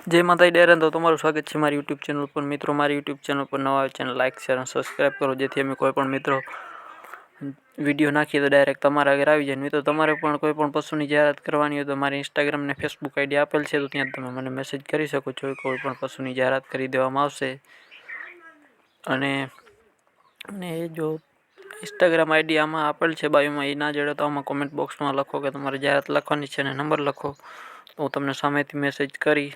जय माता डेरा तो तमारू स्वागत है मारी यूट्यूब चैनल पर। मित्रों मारी यूट्यूब चैनल पर नवा चैनल लाइक शेयर और सब्सक्राइब करो, जेथी अमे कोईपण मित्रों विडियो नाखीए तो डायरेक्ट तमारा आगे आई जाए। मित्रों तमारे पण कोईपण पशुनी जाहेरात करवानी हो तो मारी इंस्टाग्राम ने फेसबुक आईडी आपेल है, तो त्यां तमे मने मेसेज करी शको छो। कोईपण पशुनी जाहेरात करी देवामां आवशे। अने जो इंस्टाग्राम आईडी आमां आपेल है बायो में, ए ना जड़े तो आमां कॉमेंट बॉक्स में लखो कि तमारे जाहेरात लखवानी छे ने नंबर लखो, तो हूँ तमने सामेथी मेसेज करी।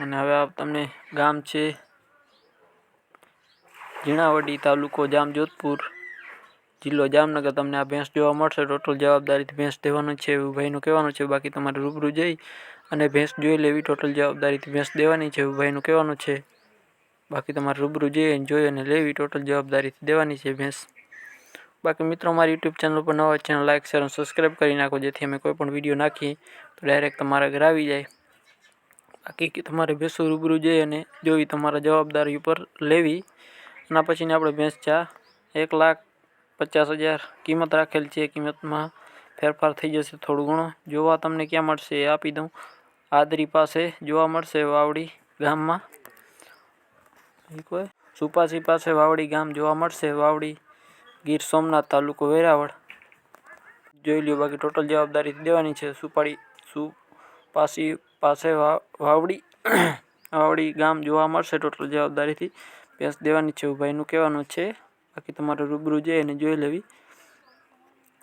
અને હવે આ તમને ગામ છે ઝીણાવડી, તાલુકો જામજોધપુર, જિલ્લો જામનગર। તમને આ ભેંસ જોવા મળશે। ટોટલ જવાબદારીથી ભેંસ દેવાનું છે એવું ભાઈનું કહેવાનું છે। બાકી તમારે રૂબરૂ જઈ અને ભેંસ જોઈ લેવી। ટોટલ જવાબદારીથી ભેંસ દેવાની છે એવું ભાઈનું કહેવાનું છે। બાકી તમારે રૂબરૂ જઈ જોઈ અને લેવી। ટોટલ જવાબદારીથી દેવાની છે ભેંસ। બાકી મિત્રો મારી યુટ્યુબ ચેનલ પર નવા ચેનલ લાઇક શેર અને સબસ્ક્રાઈબ કરી નાખો, જેથી અમે કોઈ પણ વિડીયો નાખીએ તો ડાયરેક્ટ તમારા ઘરે આવી જાય। बाकी तमारे भैंसों रूबरू जई अने जोई तमारा जवाबदारी पर लेवी। एना पछीनी आपणे भैंस चा 1,50,000 किंमत राखेल छे। किंमत में फेरफार थई जशे थोड़ो घणो। जोवा तमने क्या मळशे ए आपी दऊं। आदरी पासे जोवा मळशे वावड़ी गाम में, सुपासी पासे वावड़ी गाम जोवा मळशे। वावड़ी गीर सोमनाथ तालुको वेरावळ जोई ल्यो। बाकी टोटल जवाबदारी देवानी छे। सुपासी पासे वावड़ी वावड़ी गाम जोवा मळशे। टोटल जवाबदारी थी भैंस देवानी छे एवुं भाईनुं कहेवानुं छे। बाकी तमारे रूबरू जई अने जोई लेवी।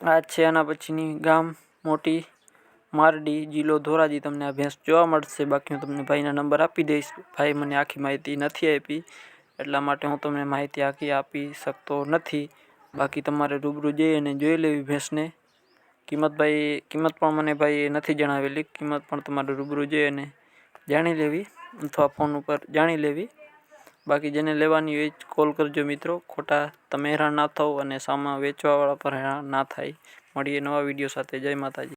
आ छे आना पछीनी गाम मोटी मारडी, जिल्लो धोराजी। तमने आ भैंस जोवा मळशे। बाकी हूँ तमने भाईना नंबर आपी दईश। भाई मने आखी माहिती नथी आपी, एटला माटे हूँ तमने माहिती आखी आपी शकतो नथी। बाकी तमारे रूबरू जई अने जोई लेवी भैंसने। किंमत पण मने भाई नथी जणावेली। किंमत पण तमारे रूबरू जई अने जाणी लेवी अथवा फोन पर जाणी लेवी। बाकी जेने लेवानी होय कॉल करजो मित्रों। खोटा तमे हैरान ना थो अने सामा वेचवावाळा पर हैरान ना थाय। मळीए नवा विडियो साथे। जय माताजी।